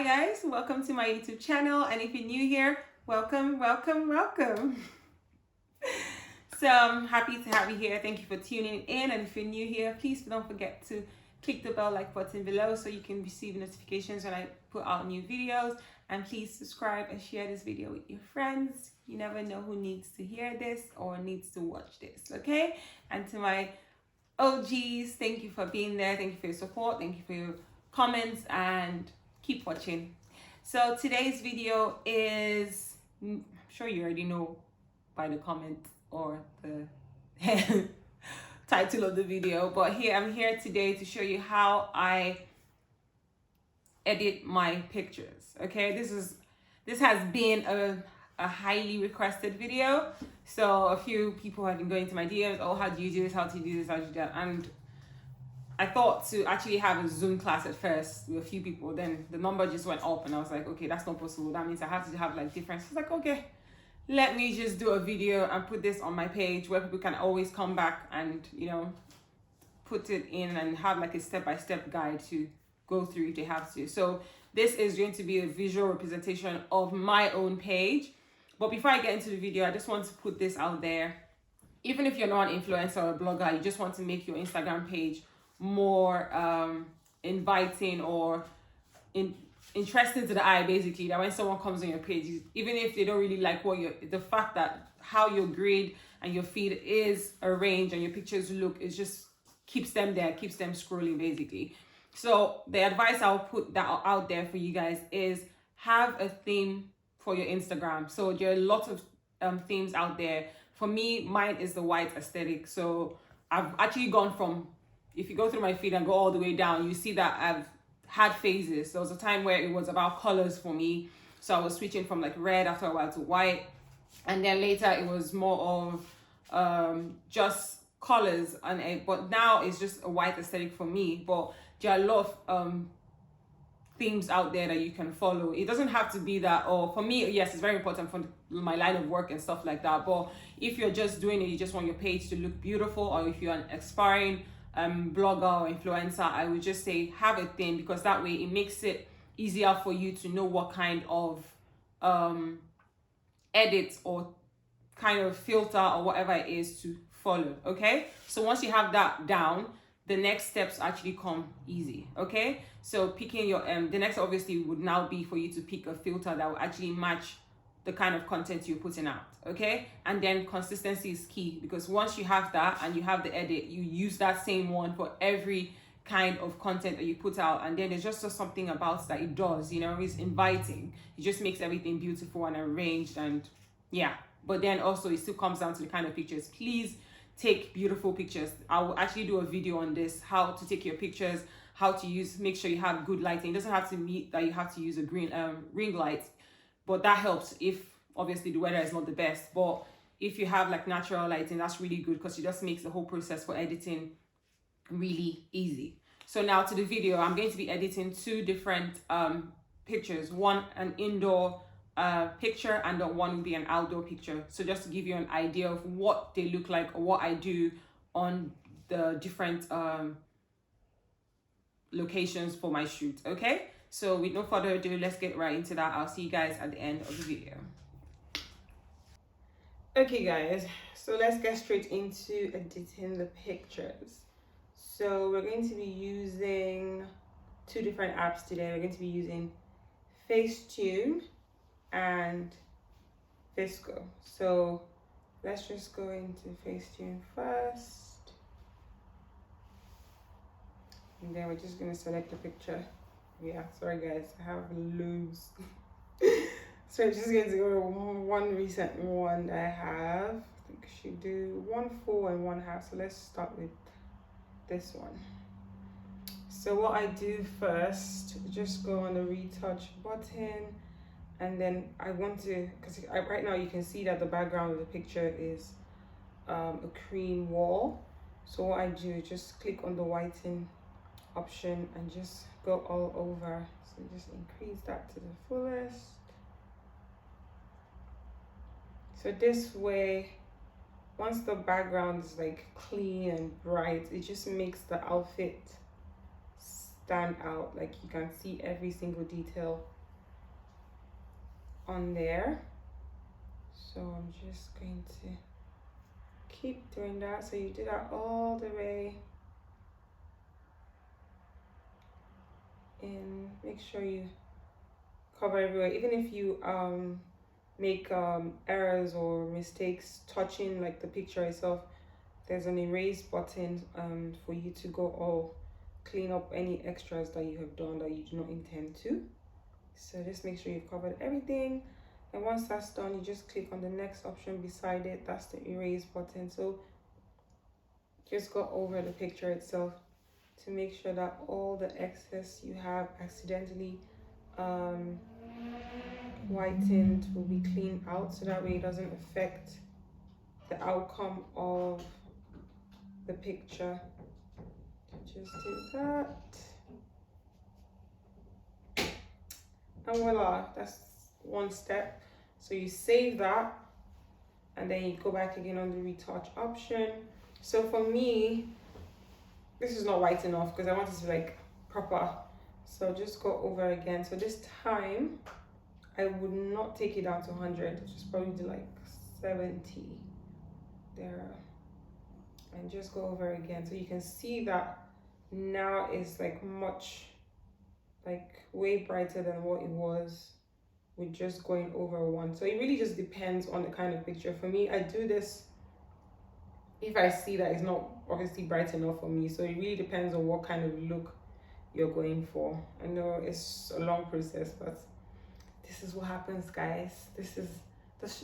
Hi guys, welcome to my YouTube channel, and if you're new here, welcome. So I'm happy to have you here. Thank you for tuning in, and if you're new here, please don't forget to click the bell like button below so you can receive notifications when I put out new videos, and please subscribe and share this video with your friends. You never know who needs to hear this or needs to watch this, okay? And to my OGs, thank you for being there, thank you for your support, thank you for your comments, and keep watching. So today's video is, I'm sure you already know by the comment or the title of the video, but I'm here today to show you how I edit my pictures. Okay, this has been a highly requested video, so a few people have been going to my DMs, oh, how do you do this, how do you do this, how do you do that? And I thought to actually have a Zoom class at first with a few people, then the number just went up and I was like, okay, that's not possible. That means I have to have like different. It's like, okay, let me just do a video and put this on my page where people can always come back and, you know, put it in and have like a step-by-step guide to go through if they have to. So this is going to be a visual representation of my own page. But before I get into the video, I just want to put this out there. Even if you're not an influencer or a blogger, you just want to make your Instagram page more inviting or interesting to the eye, basically, that when someone comes on your page, even if they don't really like the fact that how your grid and your feed is arranged and your pictures look, it just keeps them there, keeps them scrolling, basically. So the advice I'll put that out there for you guys is have a theme for your Instagram. So there are lots of themes out there. For me, mine is the white aesthetic. So I've actually gone from, if you go through my feed and go all the way down, you see that I've had phases. There was a time where it was about colors for me. So I was switching from like red after a while to white. And then later it was more of just colors. But now it's just a white aesthetic for me. But there are a lot of themes out there that you can follow. It doesn't have to be that, or for me, yes, it's very important for my line of work and stuff like that. But if you're just doing it, you just want your page to look beautiful, or if you're an aspiring blogger or influencer, I would just say have a theme, because that way it makes it easier for you to know what kind of edits or kind of filter or whatever it is to follow. Okay, so once you have that down, the next steps actually come easy. Okay, so picking your the next obviously would now be for you to pick a filter that will actually match the kind of content you're putting out. Okay, and then consistency is key, because once you have that and you have the edit, you use that same one for every kind of content that you put out, and then there's just something about that it does, you know, it's inviting. It just makes everything beautiful and arranged, and yeah. But then also it still comes down to the kind of pictures. Please take beautiful pictures. I will actually do a video on this, how to take your pictures, how to make sure you have good lighting. It doesn't have to mean that you have to use a green ring light, but that helps if obviously the weather is not the best. But if you have like natural lighting, that's really good, because it just makes the whole process for editing really easy. So now to the video, I'm going to be editing two different pictures, one an indoor picture and the one will be an outdoor picture. So just to give you an idea of what they look like or what I do on the different locations for my shoot. Okay, so with no further ado, let's get right into that. I'll see you guys at the end of the video. Okay guys, so let's get straight into editing the pictures. So we're going to be using two different apps today. We're going to be using Facetune and VSCO. So let's just go into Facetune first, and then we're just going to select the picture. Yeah, sorry guys, I have loads. So I'm just going to go one recent one that I have. I think I should do 1 full and 1 half. So let's start with this one. So what I do first, just go on the retouch button, and then I want to, because right now you can see that the background of the picture is a cream wall. So what I do is just click on the whiten option and just go all over. So just increase that to the fullest. So this way, once the background is like clean and bright, it just makes the outfit stand out, like you can see every single detail on there. So I'm just going to keep doing that. So you do that all the way in. Make sure you cover everywhere, even if you make errors or mistakes touching like the picture itself. There's an erase button for you to go all clean up any extras that you have done that you do not intend to. So just make sure you've covered everything, and once that's done, you just click on the next option beside it. That's the erase button. So just go over the picture itself to make sure that all the excess you have accidentally whitened will be cleaned out, so that way it doesn't affect the outcome of the picture. Just do that, and voila, that's one step. So you save that, and then you go back again on the retouch option. So for me, this is not white enough because I want it to be like proper, so just go over again. So this time I would not take it down to 100, just probably do like 70 there, and just go over again. So you can see that now it's like much, like way brighter than what it was with just going over one. So it really just depends on the kind of picture. For me, I do this if I see that it's not obviously bright enough for me. So it really depends on what kind of look you're going for. I know it's a long process, but this is what happens, guys. This is this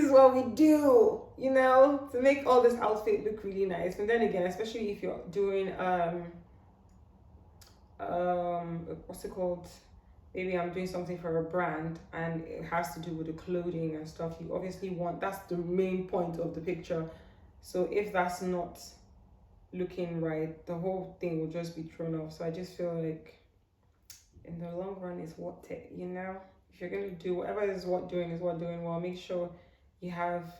is what we do, you know, to make all this outfit look really nice. And then again, especially if you're doing what's it called, maybe I'm doing something for a brand and it has to do with the clothing and stuff, you obviously want, that's the main point of the picture. So if that's not looking right, the whole thing will just be thrown off. So I just feel like in the long run is what it, you know, if you're going to do whatever is what doing well, make sure you have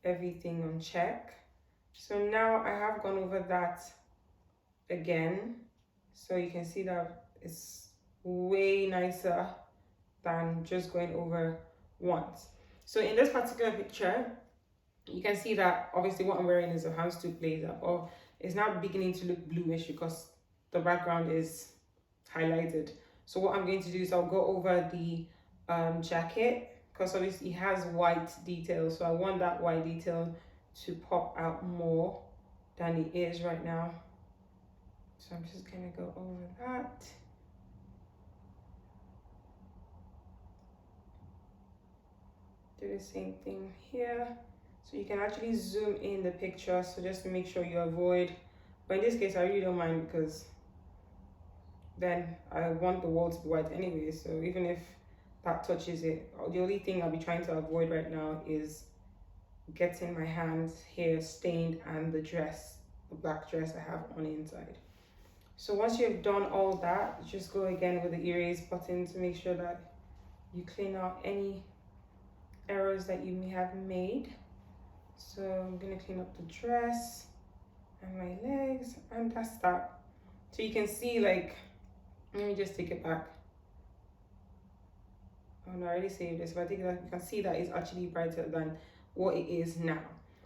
everything on check. So now I have gone over that again, so you can see that it's way nicer than just going over once. So in this particular picture, you can see that obviously what I'm wearing is a handstool blazer, or it's now beginning to look bluish because the background is highlighted. So what I'm going to do is I'll go over the jacket, because obviously it has white detail, so I want that white detail to pop out more than it is right now. So I'm just gonna go over that. Do the same thing here. So you can actually zoom in the picture, so just to make sure you avoid, but in this case I really don't mind because then I want the wall to be white anyway, so even if that touches it, the only thing I'll be trying to avoid right now is getting my hands here stained and the dress, the black dress I have on the inside. So once you've done all that, just go again with the erase button to make sure that you clean out any errors that you may have made. So I'm gonna clean up the dress and my legs, and that's that. So you can see, like, let me just take it back. Oh no, I already saved this. If I take it back, you can see that it's actually brighter than what it is now.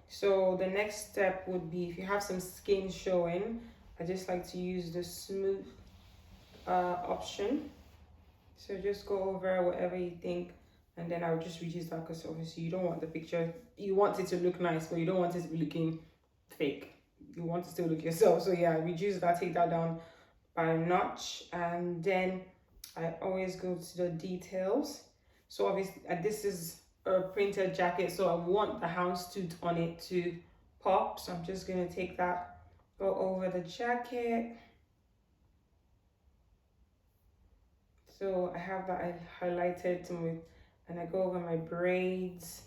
So the next step would be, if you have some skin showing, I just like to use the smooth option. So just go over whatever you think, and then I'll just reduce that, because obviously you don't want the picture, you want it to look nice, but you don't want it to be looking fake. You want to still look yourself. So yeah, reduce that, take that down by a notch, and then I always go to the details. So obviously this is a printed jacket, so I want the houndstooth on it to pop. So I'm just gonna take that, go over the jacket. So I have that I highlighted with, and I go over my braids,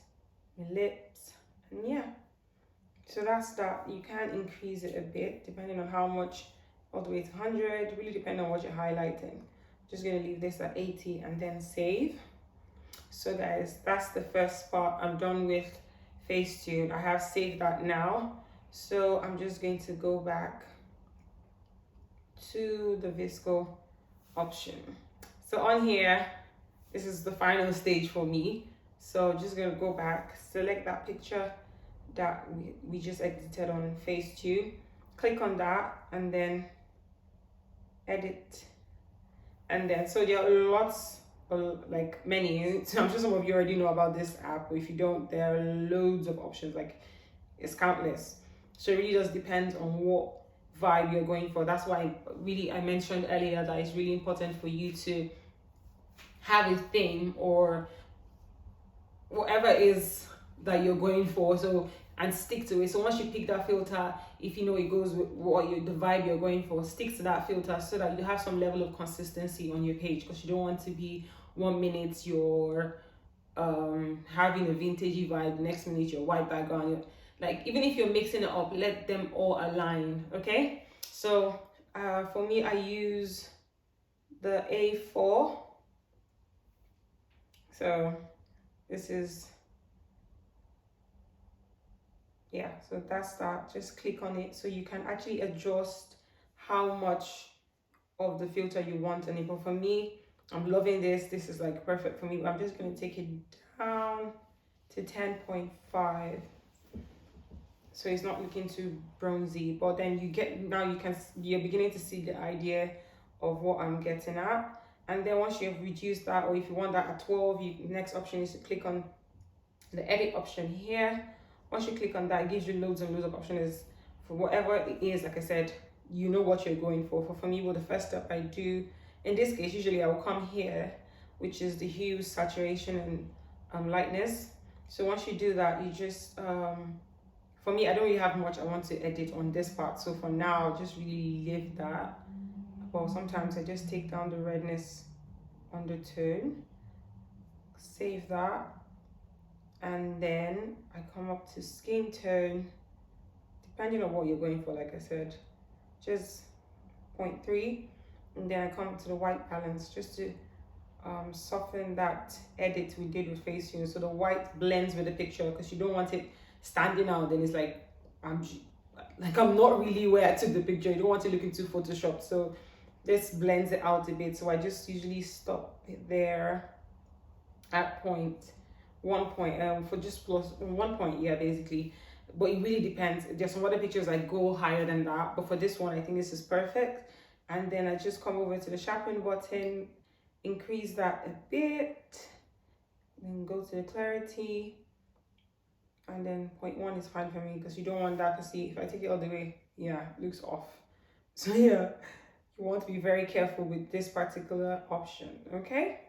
my lips, and yeah. So that's that. You can increase it a bit depending on how much, all the way to 100, really depending on what you're highlighting. Just gonna leave this at 80 and then save. So guys, that's the first part. I'm done with Facetune. I have saved that now. So I'm just going to go back to the VSCO option. So on here, this is the final stage for me. So just gonna go back, select that picture that we just edited on phase 2, click on that, and then edit. And then, so there are lots of, like many, so I'm sure some of you already know about this app, but if you don't, there are loads of options, like it's countless. So it really just depends on what vibe you're going for. That's why I mentioned earlier that it's really important for you to have a theme or whatever it is that you're going for, so, and stick to it. So once you pick that filter, if you know it goes with the vibe you're going for, stick to that filter so that you have some level of consistency on your page, because you don't want to be 1 minute you're having a vintagey vibe, the next minute you're white background. Like, even if you're mixing it up, let them all align. Okay, so for me, I use the A4. So this is, yeah, so that's that. Just click on it so you can actually adjust how much of the filter you want on it. But for me, I'm loving this. This is like perfect for me. I'm just going to take it down to 10.5. So it's not looking too bronzy, but then you're beginning to see the idea of what I'm getting at. And then once you've reduced that, or if you want that at 12, next option is to click on the edit option here. Once you click on that, it gives you loads and loads of options for whatever it is. Like I said, you know what you're going for. For me, well, the first step I do, in this case, usually I will come here, which is the hue, saturation, and lightness. So once you do that, you just, for me, I don't really have much I want to edit on this part. So for now, I'll just really leave that. Well, sometimes I just take down the redness undertone, save that. And then I come up to skin tone, depending on what you're going for, like I said, just 0.3. And then I come to the white balance just to soften that edit we did with phase 2. So the white blends with the picture, because you don't want it standing out. Then it's like I'm not really where I took the picture. You don't want it looking too photoshopped. So this blends it out a bit. So I just usually stop it there at 1 point, for just plus 1 point, yeah, basically. But it really depends. There's some other pictures I go higher than that, but for this one I think this is perfect. And then I just come over to the sharpen button, increase that a bit, then go to the clarity, and then 0.1 is fine for me, because you don't want that to see. If I take it all the way, yeah, it looks off. So yeah, you want to be very careful with this particular option. Okay,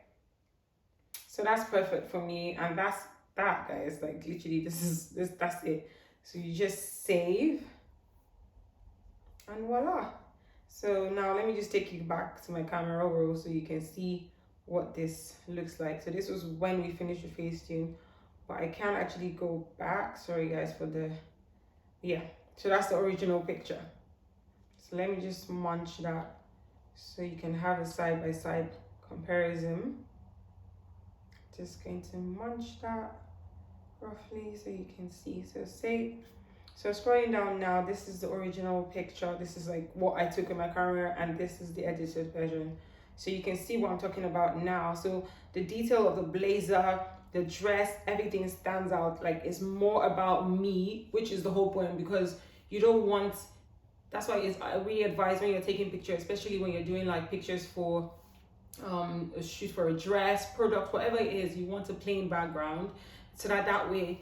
so that's perfect for me, and that's that, guys. Like literally, that's it. So you just save, and voila. So now let me just take you back to my camera roll so you can see what this looks like. So this was when we finished the phase 2, but I can actually go back. Sorry guys for the, yeah. So that's the original picture. So let me just munch that so you can have a side-by-side comparison. Just going to munch that roughly so you can see. So save. So scrolling down now, this is the original picture. This is like what I took with my camera, and this is the edited version. So you can see what I'm talking about now. So the detail of the blazer, the dress, everything stands out. Like it's more about me, which is the whole point, because you don't want, that's why I really advise when you're taking pictures, especially when you're doing like pictures for a shoot for a dress, product, whatever it is, you want a plain background, so that way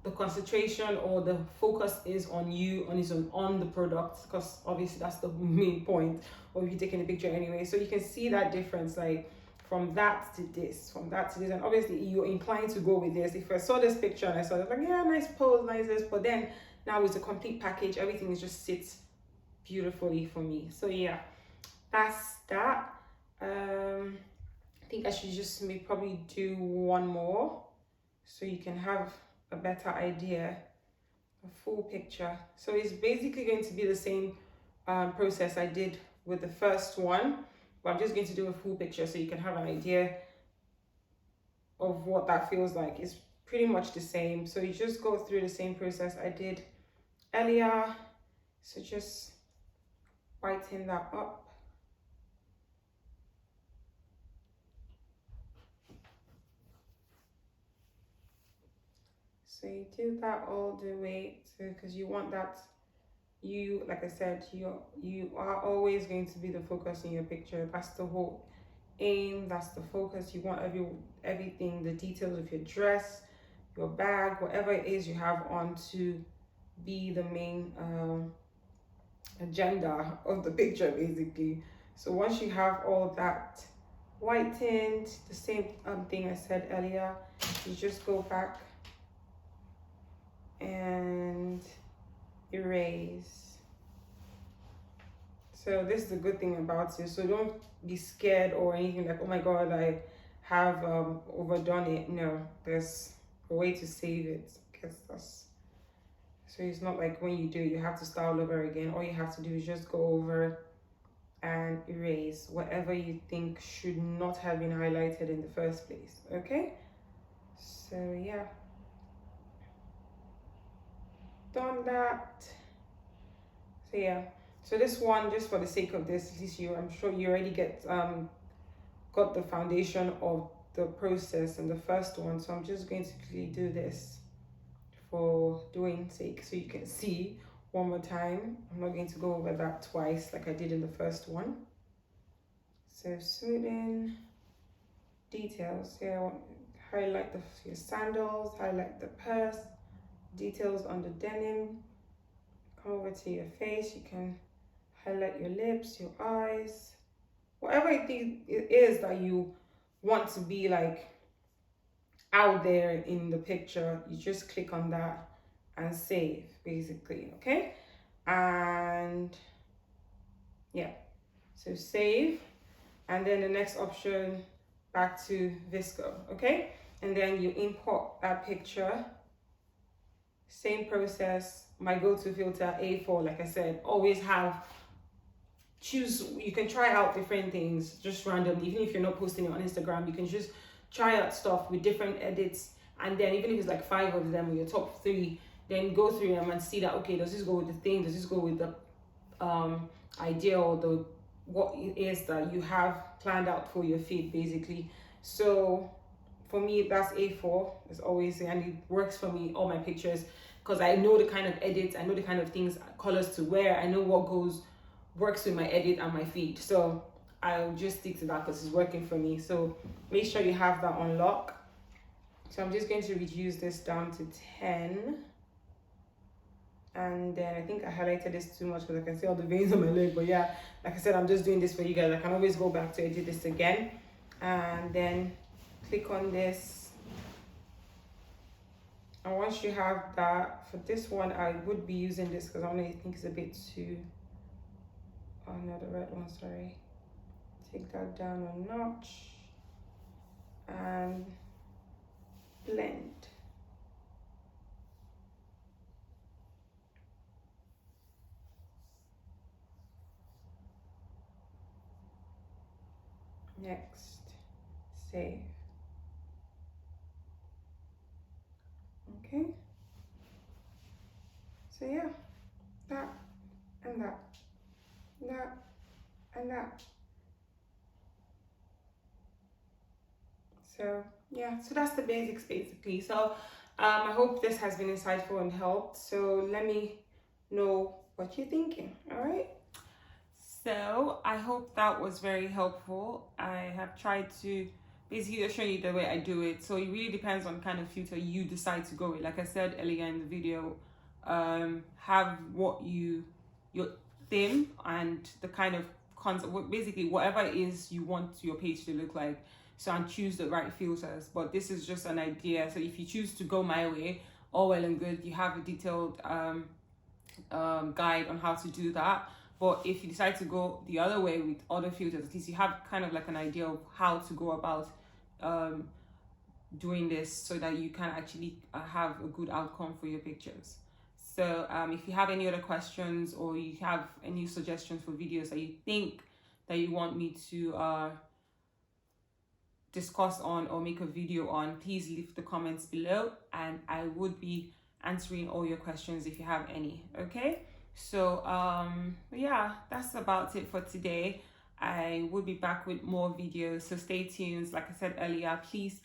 the concentration or the focus is on you, on the product, because obviously that's the main point of you taking a picture anyway. So you can see that difference, like from that to this, from that to this, and obviously you're inclined to go with this. If I saw this picture and I saw it, like, yeah, nice pose, nice this, but then now it's a complete package, everything just sits beautifully for me. So yeah, that's that. I think I should just probably do one more so you can have a better idea, a full picture. So it's basically going to be the same process I did with the first one, but I'm just going to do a full picture so you can have an idea of what that feels like. It's pretty much the same. So you just go through the same process I did earlier. So just whiten that up. So you do that all the way to, because you want that, you, like I said, you are always going to be the focus in your picture. That's the whole aim, that's the focus. You want everything, the details of your dress, your bag, whatever it is you have on, to be the main agenda of the picture, basically. So once you have all that whitened, the same thing I said earlier, you just go back and erase. So this is the good thing about it. So don't be scared or anything like, oh my god, I have overdone it. No, there's a way to save it. So it's not like when you do it, you have to start all over again. All you have to do is just go over and erase whatever you think should not have been highlighted in the first place. Okay, so yeah, done that. So yeah, so this one, just for the sake of this, at least I'm sure you already got the foundation of the process in the first one. So I'm just going to quickly do this for doing sake, so you can see one more time. I'm not going to go over that twice like I did in the first one. So smoothing details here, highlight your sandals, highlight the purse, details on the denim. Come over to your face, you can highlight your lips, your eyes, whatever it is that you want to be like out there in the picture. You just click on that and save, basically. Okay, and yeah, so save, and then the next option, back to VSCO. Okay, and then you import that picture. Same process. My go-to filter, A4, like I said, always choose, you can try out different things just randomly. Even if you're not posting it on Instagram, you can just try out stuff with different edits, and then even if it's like 5 of them or your top 3, then go through them and see that, okay, does this go with the thing, does this go with the idea or the what it is that you have planned out for your feed, basically. So for me, that's A4 is always, and it works for me, all my pictures, because I know the kind of edits, I know the kind of things, colors to wear, I know what works with my edit and my feed. So I'll just stick to that because it's working for me. So make sure you have that on lock. So I'm just going to reduce this down to 10. And then I think I highlighted this too much because I can see all the veins on my leg. But yeah, like I said, I'm just doing this for you guys. I can always go back to edit this again. And then click on this. And once you have that, for this one, I would be using this because I only think it's a bit too, oh no, the red one, sorry. Take that down a notch and blend. Next, save. Okay. So yeah, that and that, that and that. So yeah, so that's the basics basically. So I hope this has been insightful and helped. So let me know what you're thinking. All right. So I hope that was very helpful. I have tried to basically show you the way I do it. So it really depends on kind of filter you decide to go with. Like I said earlier in the video, have your theme and the kind of concept, basically whatever it is you want your page to look like. So, and choose the right filters. But this is just an idea. So if you choose to go my way, all well and good. You have a detailed guide on how to do that. But if you decide to go the other way with other filters, at least you have kind of like an idea of how to go about doing this so that you can actually have a good outcome for your pictures. So if you have any other questions or you have any suggestions for videos that you think that you want me to discuss on or make a video on, please leave the comments below and I would be answering all your questions if you have any. Okay, So yeah, that's about it for today. I will be back with more videos, so stay tuned. Like I said earlier, please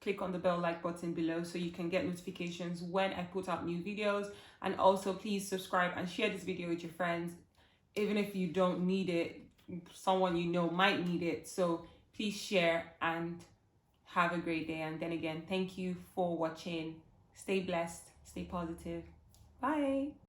click on the bell like button below so you can get notifications when I put out new videos. And also please subscribe and share this video with your friends. Even if you don't need it, someone you know might need it. So please share and have a great day. And then again, thank you for watching. Stay blessed, stay positive. Bye.